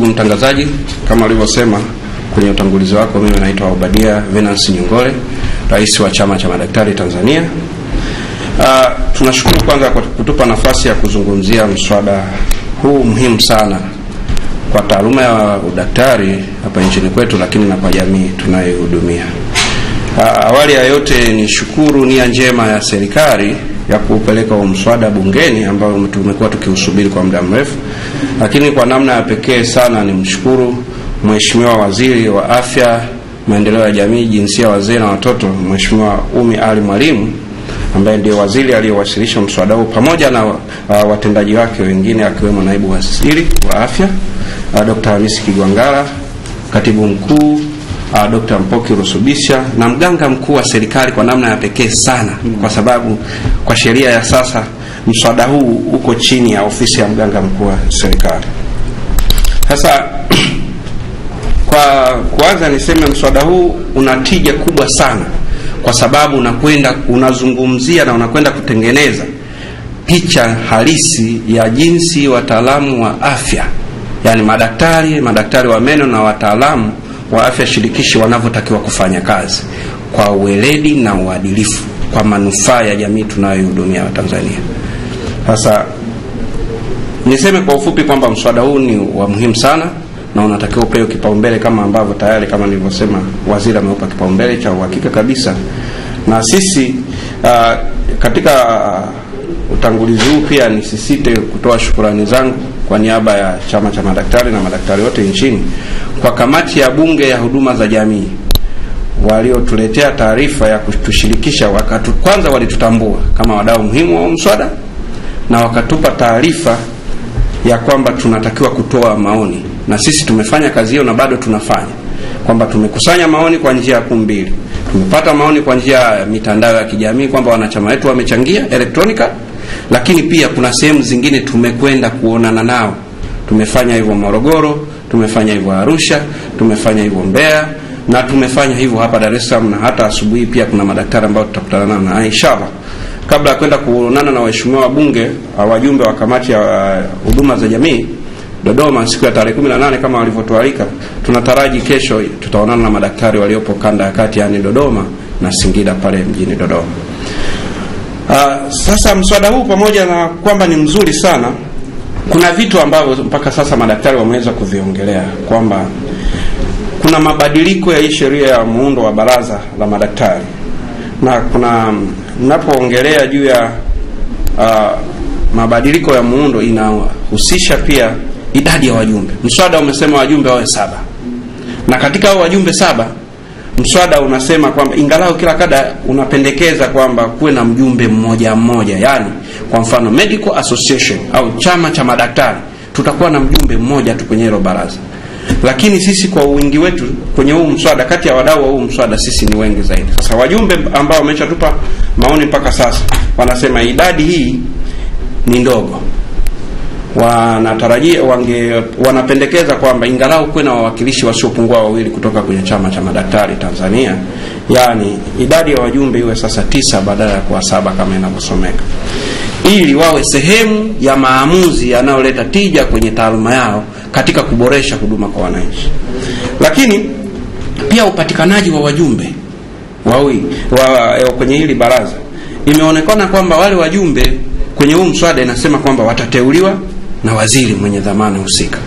Ndugu mtangazaji, kama ulivyosema kwenye utangulizi wako, mimi naitwa Obadia Venance Nyongole, rais wa Chama cha Madaktari Tanzania. Tunashukuru kwanza kwa kutupa nafasi ya kuzungumzia mswada huu muhimu sana kwa taaluma ya udaktari hapa nchini kwetu, lakini na kwa jamii tunayohudumia. Awali ya yote ni shukuru nia njema ya serikali ya kupeleka mswada bungeni ambao tumekuwa tukiusubiri kwa muda mrefu, lakini kwa namna ya pekee sana ni mshukuru Mheshimiwa Waziri wa Afya, Maendeleo ya Jamii, Jinsia, Wazee na Watoto, Mheshimiwa Umi Ali Mwalimu, ambaye ndiye waziri aliyewasilisha mswada huu, pamoja na watendaji wake wengine akiwemo naibu waziri wa afya Dr. Hamisi Kigwangalla, katibu mkuu Dr. Mpoki Rusubisha, na mganga mkuu wa serikali kwa namna ya pekee sana, kwa sababu kwa sheria ya sasa mswada huu uko chini ya ofisi ya mganga mkuu wa serikali. Sasa kwa kwanza niseme mswada huu una tija kubwa sana, kwa sababu unazungumzia na unakwenda kutengeneza picha halisi ya jinsi wataalamu wa afya, yani madaktari wa meno na wataalamu wa afya shirikishi wanavyotakiwa kufanya kazi kwa uweledi na uadilifu kwa manufaa ya jamii tunayohudumia wa Tanzania. Sasa niseme kwa ufupi kwamba mswada huu ni wa muhimu sana na unatakiwa upewe kipaumbele, kama ambavyo tayari kama nilivyosema waziri ameupa kipaumbele cha uhakika kabisa. Na sisi katika utangulizi huu pia nisisite kutoa shukrani zangu kwa niaba ya Chama cha Madaktari na madaktari wote nchini kwa kamati ya bunge ya huduma za jamii waliotuletea taarifa ya kutushirikisha. Kwanza walitutambua kama wadau muhimu wa mswada na wakatupa taarifa ya kwamba tunatakiwa kutoa maoni, na sisi tumefanya kazi hiyo na bado tunafanya, kwamba tumekusanya maoni kwa njia mbili. Tumepata maoni kwa njia ya mitandao ya kijamii kwamba wanachama wetu wamechangia electronica, lakini pia kuna sehemu zingine tumekwenda kuonana nao. Tumefanya hivyo Morogoro, tumefanya hivyo Arusha, tumefanya hivyo Mbeya, na tumefanya hivyo hapa Dar es Salaam, na hata asubuhi pia kuna madaktari ambao tutakutana nao. Na inshallah kabla ya kwenda kuonana na waheshimiwa wabunge, wajumbe wa kamati ya huduma za jamii Dodoma siku ya tarehe 18 kama walivyotualika, tunataraji kesho tutaonana na madaktari waliopo kanda ya kati, yani Dodoma na Singida pale mjini Dodoma. Sasa mswada huu pamoja na kwamba ni mzuri sana, kuna vitu ambavyo mpaka sasa madaktari wameweza kuviongelea, kwamba kuna mabadiliko ya hii sheria ya muundo wa baraza la madaktari, na kuna ninapoongelea juu ya mabadiliko ya muundo inahusisha pia idadi ya wajumbe. Mswada umesema wajumbe wawe 7, na katika hao wajumbe 7 mswada unasema kwamba ingalau kila kada unapendekeza kwamba kuwe na mjumbe mmoja, yani kwa mfano Medical Association au chama cha madaktari tutakuwa na mjumbe mmoja tu kwenye hilo baraza. Lakini sisi kwa wingi wetu kwenye huu mswada, kati ya wadau wa huu mswada sisi ni wengi zaidi. Sasa wajumbe ambao wameshatupa maoni mpaka sasa wanasema idadi hii ni ndogo. Wanatarajia wanapendekeza kwamba ingalau kuwe na wawakilishi wasiopungua 2 kutoka kwenye Chama cha Madaktari Tanzania, yani idadi ya wajumbe iwe sasa 9 badala ya kuwa 7 kama inavyosomeka, ili wawe sehemu ya maamuzi yanayoleta tija kwenye taaluma yao katika kuboresha huduma kwa wananchi. Lakini pia upatikanaji wa wajumbe kwenye hili baraza, imeonekana kwamba wale wajumbe kwenye huu mswada inasema kwamba watateuliwa na waziri mwenye dhamana husika,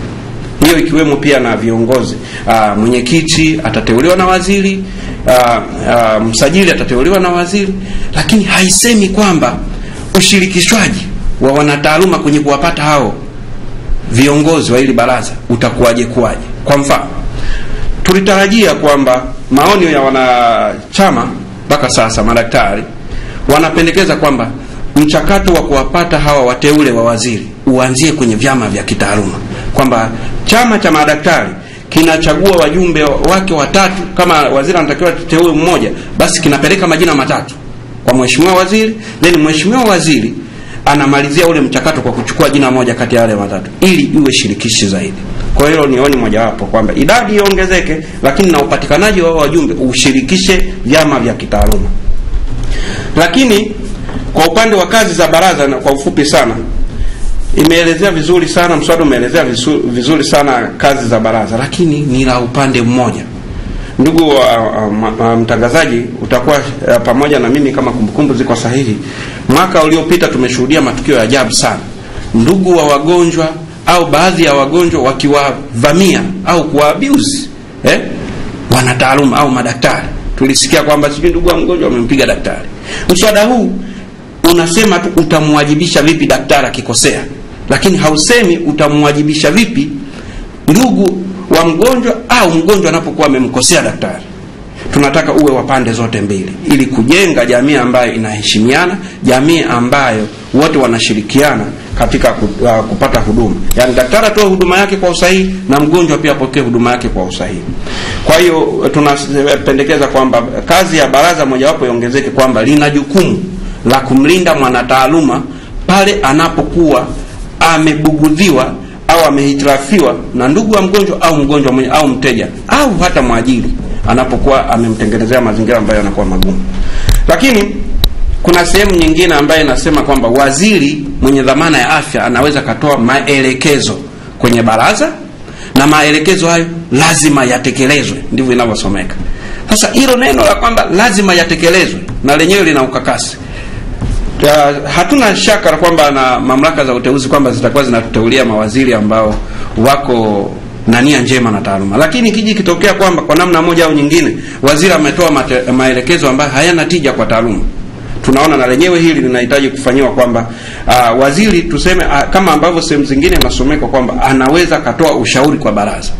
hiyo ikiwemo pia na viongozi. Mwenyekiti atateuliwa na waziri, msajili atateuliwa na waziri, lakini haisemi kwamba ushirikishwaji wa wanataaluma kwenye kuwapata hao viongozi wa hili baraza utakuwaje. Kwa mfano, tulitarajia kwamba maoni ya wanachama mpaka sasa madaktari wanapendekeza kwamba mchakato wa kuwapata hawa wateule wa waziri uanzie kwenye vyama vya kitaaluma, kwamba chama cha madaktari kinachagua wajumbe wake 3. Kama waziri anatakiwa teue mmoja, basi kinapeleka majina 3 kwa mheshimiwa waziri, then mheshimiwa waziri anamalizia ule mchakato kwa kuchukua jina moja kati ya wale 3 ili iwe shirikishi zaidi. Kwa hiyo nioni moja wapo kwamba idadi iongezeke, lakini na upatikanaji wa wajumbe ushirikishe vyama vya kitaaluma. Lakini kwa upande wa kazi za baraza, na kwa ufupi sana, imeelezea vizuri sana, mswada umeelezea vizuri sana kazi za baraza, lakini ni la upande mmoja. Ndugu mtangazaji, utakuwa pamoja na mimi kama kumbukumbu ziko sahihi, mwaka uliopita tumeshuhudia matukio ya ajabu sana. Ndugu wa wagonjwa au baadhi ya wagonjwa wakiwavamia au kuabuse wanataaluma au madaktari. Tulisikia kwamba sijui ndugu wa mgonjwa wamempiga daktari. Mswada huu unasema tu utamwajibisha vipi daktari akikosea, lakini hausemi utamwajibisha vipi ndugu wa mgonjwa au mgonjwa anapokuwa amemkosea daktari. Tunataka uwe wa pande zote mbili ili kujenga jamii ambayo inaheshimiana, jamii ambayo wote wanashirikiana katika kupata huduma. Yaani daktari atoe huduma yake kwa usahihi na mgonjwa pia apokee huduma yake kwa usahihi. Kwa hiyo tunapendekeza kwamba kazi ya baraza mojawapo iongezeke kwamba lina jukumu la kumlinda mwanataaluma pale anapokuwa amebugudhiwa au amehitirafiwa na ndugu wa mgonjwa au mgonjwa mwenye au mteja au hata mwajiri anapokuwa amemtengenezea mazingira ambayo yanakuwa magumu. Lakini kuna sehemu nyingine ambayo inasema kwamba waziri mwenye dhamana ya afya anaweza katoa maelekezo kwenye baraza na maelekezo hayo lazima yatekelezwe, ndivyo inavyosomeka. Sasa hilo neno la kwamba lazima yatekelezwe na lenyewe lina ukakasi. Hatuna shaka kwamba na mamlaka za uteuzi kwamba zitakuwa zinatuteulia mawaziri ambao wako na nia njema na taaluma, lakini kiji kitokea kwamba kwa namna moja au nyingine waziri ametoa maelekezo ambayo hayana tija kwa taaluma, tunaona na lenyewe hili linahitaji kufanywa kwamba waziri tuseme kama ambavyo sehemu zingine inasomeka kwamba anaweza katoa ushauri kwa baraza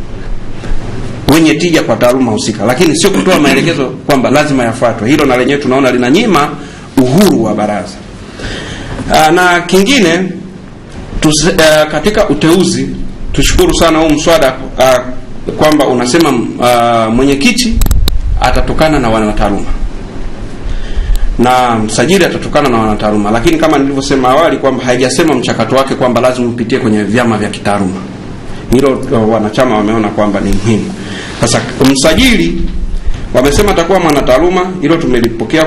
wenye tija kwa taaluma husika, lakini sio kutoa maelekezo kwamba lazima yafuatwe. Hilo na lenyewe tunaona linanyima uhuru wa baraza. Na kingine katika uteuzi tushukuru sana huu mswada kwamba unasema mwenyekiti atatokana na wanataaluma na msajili atatokana na wanataaluma, lakini kama nilivyosema awali kwamba haijasema mchakato wake kwamba lazima upitie kwenye vyama vya kitaaluma. Hilo wanachama wameona kwamba ni muhimu. Sasa msajili wamesema atakuwa mwanataaluma, hilo tumelipokea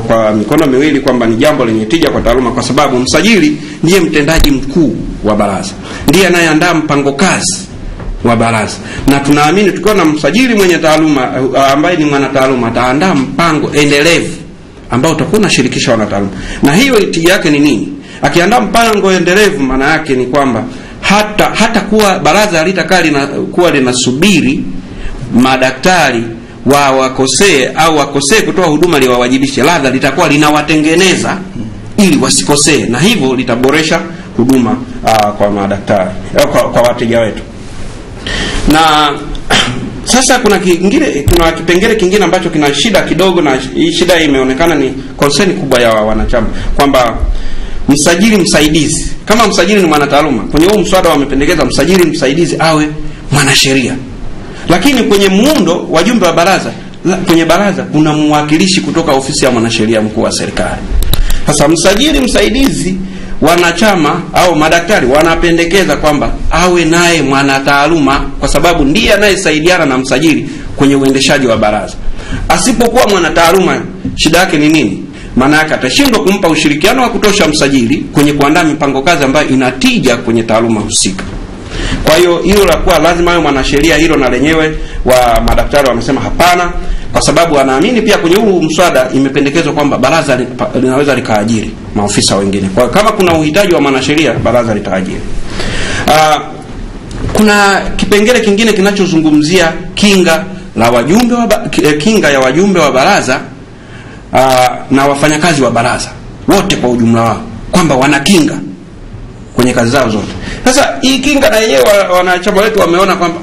kwa mikono miwili kwamba ni jambo lenye tija kwa taaluma, kwa sababu msajili ndiye mtendaji mkuu wa baraza, ndiye anayeandaa mpango kazi wa baraza, na tunaamini tukiwa na msajili mwenye taaluma ambaye ni mwanataaluma ataandaa mpango endelevu ambao utakuwa unashirikisha wanataaluma. Na hiyo tija yake ni nini? Akiandaa mpango endelevu maana yake ni kwamba hata kuwa baraza halitakaa kuwa linasubiri madaktari wakosee au wakosee kutoa huduma liwawajibishe, labda litakuwa linawatengeneza ili wasikosee, na hivyo litaboresha huduma kwa madaktari kwa wateja wetu. Na sasa kuna kipengele kingine ambacho kina shida kidogo, na hii shida imeonekana ni concern kubwa ya wanachama kwamba msajili msaidizi, kama msajili ni mwanataaluma, kwenye huu mswada wamependekeza msajili msaidizi awe mwanasheria. Lakini kwenye muundo wajumbe wa baraza, kwenye baraza kuna mwakilishi kutoka ofisi ya mwanasheria mkuu wa serikali. Sasa msajili msaidizi, wanachama au madaktari wanapendekeza kwamba awe naye mwanataaluma, kwa sababu ndiye anayesaidiana na msajili kwenye uendeshaji wa baraza. Asipokuwa mwanataaluma, shida yake ni nini? Maana yake atashindwa kumpa ushirikiano wa kutosha msajili kwenye kuandaa mipango kazi ambayo inatija kwenye taaluma husika. Kwa hiyo hilo la kuwa lazima awe mwanasheria, hilo na lenyewe wa madaktari wamesema hapana, kwa sababu wanaamini pia kwenye huu mswada imependekezwa kwamba baraza linaweza likaajiri maofisa wengine. Kwa kama kuna uhitaji wa mwanasheria, baraza litaajiri. Kuna kipengele kingine kinachozungumzia kinga ya wajumbe wa baraza na wafanyakazi wa baraza wote kwa ujumla wao, kwamba wana kinga kwenye kazi zao zote. Sasa hii kinga na yenyewe wanachama wetu wameona kwamba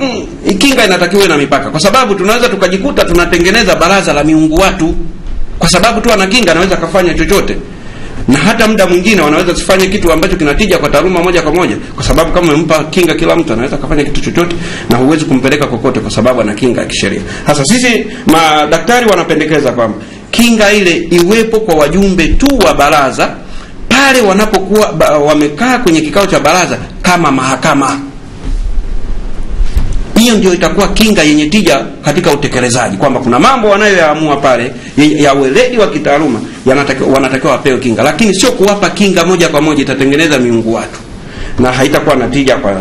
hii kinga inatakiwa na mipaka, kwa sababu tunaweza tukajikuta tunatengeneza baraza la miungu watu, kwa sababu tu ana kinga anaweza kufanya chochote, na hata muda mwingine wanaweza kufanya kitu ambacho kinatija kwa taaluma moja kwa moja, kwa sababu kama umempa kinga kila mtu anaweza kufanya kitu chochote na huwezi kumpeleka kokote kwa sababu ana kinga ya kisheria. Sasa sisi madaktari wanapendekeza kwamba kinga ile iwepo kwa wajumbe tu wa baraza pale wanapokuwa wamekaa kwenye kikao cha baraza kama mahakama. Hiyo ndio itakuwa kinga yenye tija katika utekelezaji, kwamba kuna mambo wanayoyaamua pale ya weledi wa kitaaluma wanatakiwa wapewe kinga, lakini sio kuwapa kinga moja kwa moja, itatengeneza miungu watu na haitakuwa na tija kwa.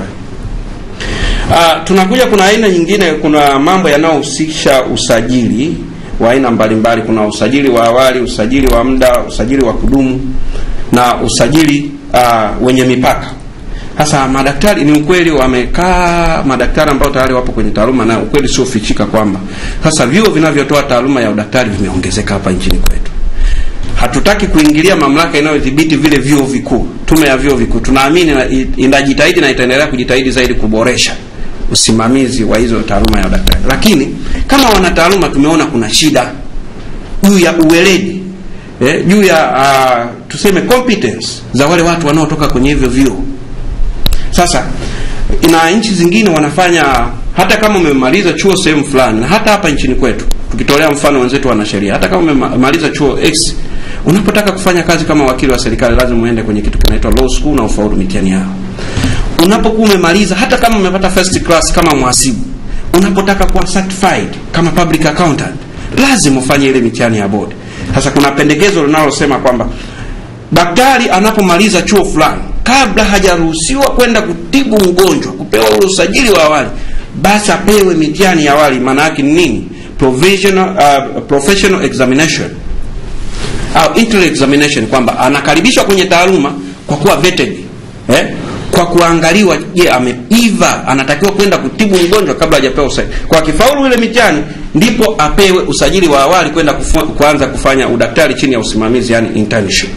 Tunakuja kuna aina nyingine, kuna mambo yanayohusisha usajili wa aina mbalimbali. Kuna usajili wa awali, usajili wa muda, usajili wa kudumu na usajili wenye mipaka. Sasa madaktari, ni ukweli wamekaa madaktari ambao tayari wapo kwenye taaluma, na ukweli sio fichika kwamba sasa vyuo vinavyotoa taaluma ya udaktari vimeongezeka hapa nchini kwetu. Hatutaki kuingilia mamlaka inayodhibiti vile vyuo vikuu, tume ya vyuo vikuu. Tunaamini inajitahidi na itaendelea kujitahidi zaidi kuboresha usimamizi wa hizo taaluma ya udaktari. Lakini kama wana taaluma tumeona kuna shida juu ya uweledi, juu ya tuseme competence za wale watu wanaotoka kwenye hivyo vyuo. Sasa ina nchi zingine wanafanya, hata kama umemaliza chuo sehemu fulani, na hata hapa nchini kwetu tukitolea mfano wenzetu wana sheria, hata kama umemaliza chuo X, unapotaka kufanya kazi kama wakili wa serikali lazima uende kwenye kitu kinaitwa law school na ufaulu mitihani yao. Unapokuwa umemaliza, hata kama umepata first class kama mhasibu, unapotaka kuwa certified kama public accountant, lazima ufanye ile mitihani ya board. Sasa kuna pendekezo linalosema kwamba daktari anapomaliza chuo fulani, kabla hajaruhusiwa kwenda kutibu mgonjwa, kupewa ule usajili wa awali, basi apewe mitihani ya awali. Maana yake ni nini? Professional examination au internal examination, kwamba anakaribishwa kwenye taaluma kwa kuwa vetted, kwa kuangaliwa, je, ameiva, anatakiwa kwenda kutibu mgonjwa kabla hajapewa usajili. Kwa kifaulu ile mitihani, ndipo apewe usajili wa awali kwenda kuanza kufanya udaktari chini ya usimamizi, yani internship.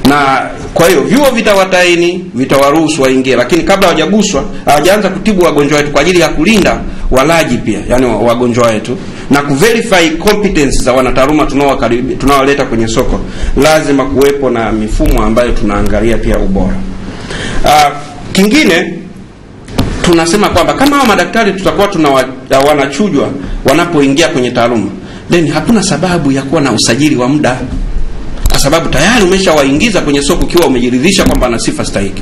Na kwa hiyo vyuo vitawataini, vitawaruhusu waingie, lakini kabla hawajaguswa, hawajaanza kutibu wagonjwa wetu kwa ajili ya kulinda walaji pia, yani wagonjwa wetu, na kuverify competence za wanataaluma tunaowaleta kwenye soko, lazima kuwepo na mifumo ambayo tunaangalia pia ubora. Kingine tunasema kwamba kama hao madaktari tutakuwa wanachujwa wanapoingia kwenye taaluma, then hakuna sababu ya kuwa na usajili wa muda, kwa sababu tayari umeshawaingiza kwenye soko ukiwa umejiridhisha kwamba ana sifa stahiki.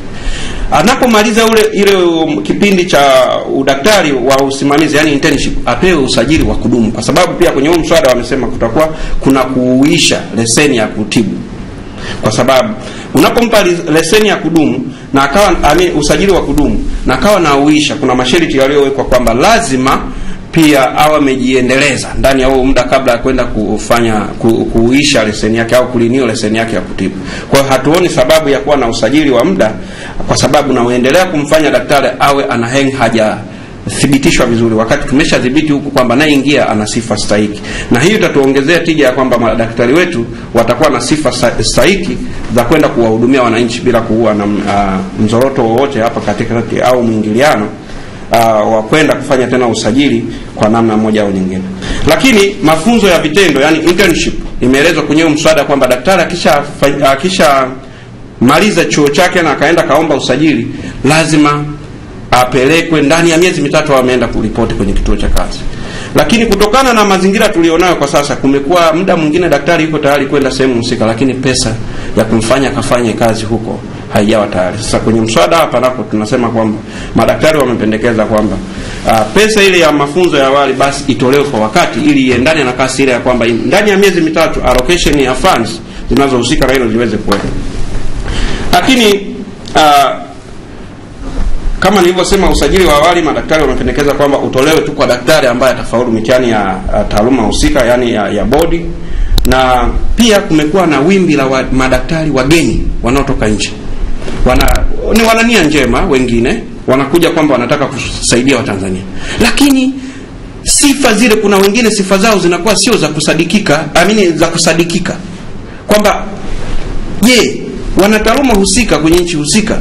Anapomaliza ile kipindi cha udaktari wa usimamizi, yani internship, apewe usajili wa kudumu, kwa sababu pia kwenye huo mswada wamesema kutakuwa kuna kuuisha leseni ya kutibu. Kwa sababu unapompa leseni ya kudumu na akawa usajili wa kudumu na akawa na uisha, kuna masharti yaliyowekwa kwamba lazima pia awe amejiendeleza ndani ya huo muda kabla ya kwenda kufanya kuuisha leseni yake au kulinio leseni yake ya kutibu. Kwa hiyo hatuoni sababu ya kuwa na usajili wa muda, kwa sababu unaendelea kumfanya daktari awe haja thibitishwa vizuri, wakati tumeshadhibiti huku kwamba naye ingia ana sifa stahiki. Na hiyo itatuongezea tija ya kwamba madaktari wetu watakuwa na sifa stahiki za kwenda kuwahudumia wananchi bila kuwa na mzoroto wowote hapa katikati au mwingiliano wa kwenda kufanya tena usajili kwa namna moja au nyingine. Lakini mafunzo ya vitendo, yani internship, imeelezwa kwenye mswada kwamba daktari akisha maliza chuo chake na akaenda kaomba usajili, lazima apelekwe ndani ya miezi 3 ameenda kuripoti kwenye kituo cha kazi. Lakini kutokana na mazingira tulionayo kwa sasa, kumekuwa muda mwingine daktari yuko tayari kwenda sehemu husika, lakini pesa ya kumfanya kafanye kazi huko haijawa tayari. Sasa kwenye mswada hapa napo tunasema kwamba madaktari wamependekeza kwamba pesa ile ya mafunzo ya awali basi itolewe kwa wakati, ili iendane na kasi ile ya kwamba ndani ya miezi 3 allocation ya funds zinazohusika na hilo ziweze kuwepo. Lakini kama nilivyosema, usajili wa awali madaktari wamependekeza kwamba utolewe tu kwa daktari ambaye atafaulu mitihani ya taaluma husika, yani ya bodi. Na pia kumekuwa na wimbi la madaktari wageni wanaotoka nje. Ni wanania njema, wengine wanakuja kwamba wanataka kusaidia Watanzania, lakini sifa zile, kuna wengine sifa zao zinakuwa sio za kusadikika, za kusadikika, kwamba je, wanataaluma husika kwenye nchi husika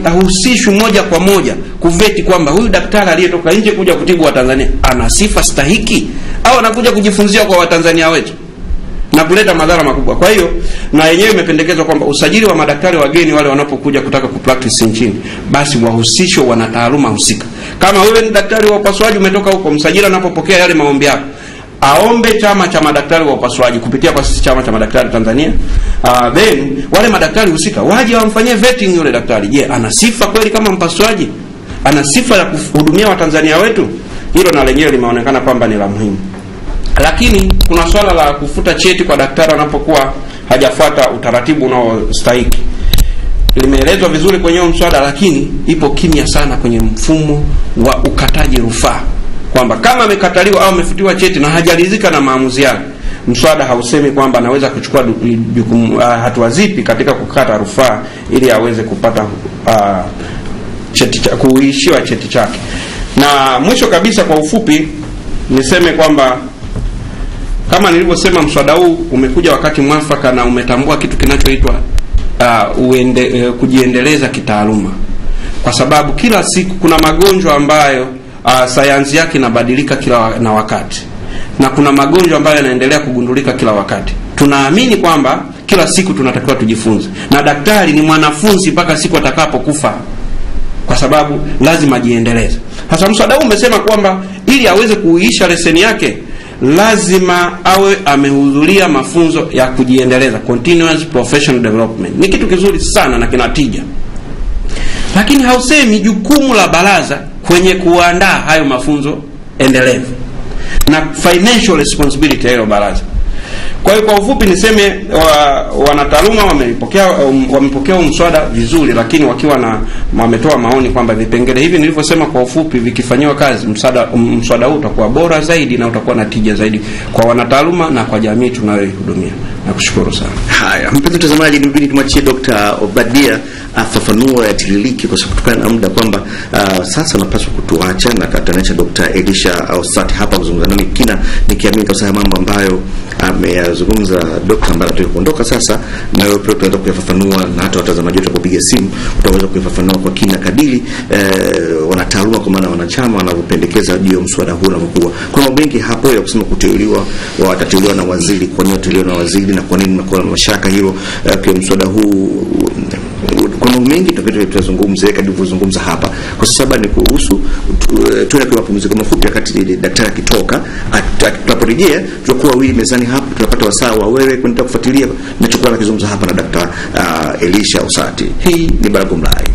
hahusishwi moja kwa moja kuveti kwamba huyu daktari aliyetoka nje kuja kutibu Watanzania ana sifa stahiki, au anakuja kujifunzia kwa Watanzania wetu na kuleta madhara makubwa. Kwa hiyo na yenyewe imependekezwa kwamba usajili wa madaktari wageni wale wanapokuja kutaka kupractice nchini, basi wahusishwe wanataaluma husika. Kama wewe ni daktari wa upasuaji umetoka huko, msajili anapopokea yale maombi yako, aombe chama cha madaktari wa upasuaji kupitia kwa sisi chama cha madaktari Tanzania. Then wale madaktari husika waje wamfanyie vetting yule daktari. Je, ana sifa kweli kama mpasuaji? ana sifa ya kuhudumia Watanzania wetu, hilo na lenyewe limeonekana kwamba ni la muhimu. Lakini kuna swala la kufuta cheti kwa daktari anapokuwa hajafuata utaratibu unaostahili. Limeelezwa vizuri kwenye mswada, lakini ipo kimya sana kwenye mfumo wa ukataji rufaa, kwamba kama amekataliwa au amefutiwa cheti na hajaridhika na maamuzi yake, mswada hausemi kwamba anaweza kuchukua hatua zipi katika kukata rufaa ili aweze kupata kuishiwa cheti chake. Na mwisho kabisa, kwa ufupi niseme kwamba kama nilivyosema, mswada huu umekuja wakati mwafaka na umetambua kitu kinachoitwa kujiendeleza kitaaluma, kwa sababu kila siku kuna magonjwa ambayo sayansi yake inabadilika kila na wakati, na kuna magonjwa ambayo yanaendelea kugundulika kila wakati. Tunaamini kwamba kila siku tunatakiwa tujifunze, na daktari ni mwanafunzi mpaka siku atakapokufa, kwa sababu lazima ajiendeleze. Hasa mswada huu umesema kwamba ili aweze kuisha leseni yake lazima awe amehudhuria mafunzo ya kujiendeleza, continuous professional development. Ni kitu kizuri sana na kinatija, lakini hausemi jukumu la baraza kwenye kuandaa hayo mafunzo endelevu na financial responsibility ya hilo baraza. Kwa hiyo kwa ufupi niseme wanataaluma wamepokea mswada vizuri, lakini wakiwa wametoa maoni kwamba vipengele hivi nilivyosema kwa ufupi vikifanywa kazi, mswada huu utakuwa bora zaidi na utakuwa na tija zaidi kwa wanataaluma na kwa jamii tunayoihudumia. Nakushukuru sana. Haya, mpenzi mtazamaji, nibidi tumwachie Dr. Obadia afafanue yatililiki kwa sababu kutokana na muda kwamba sasa napaswa kutuacha, na katanacha Dr. Elisha Osati hapa kuzungumza nami kina, nikiamini kwa sababu mambo ambayo ameyazungumza Dr. ambaye tulipoondoka sasa, na wewe pia tunaweza kuyafafanua, na hata watazamaji wetu kupiga simu utaweza kuyafafanua kwa kina kadiri wanataaluma kwa maana wanachama wanavyopendekeza juu ya mswada huu unapokuwa. Kuna mambo mengi hapo ya kusema kuteuliwa, watateuliwa na waziri, kwa nini wateuliwa na waziri na kwa nini mnakuwa na mashaka hilo kwa mswada huu. Kuna mambo mengi tutazungumzia kadri tulivyozungumza hapa, kwa sababu ni kuhusu tuende kwa mapumziko mafupi wakati daktari akitoka. Tutaporejea tutakuwa wili mezani hapa, tutapata wasaa wa wewe kwenda kufuatilia na chukua na kizungumza hapa na Dr. Elisha Osati. Hii ni Baragom Live.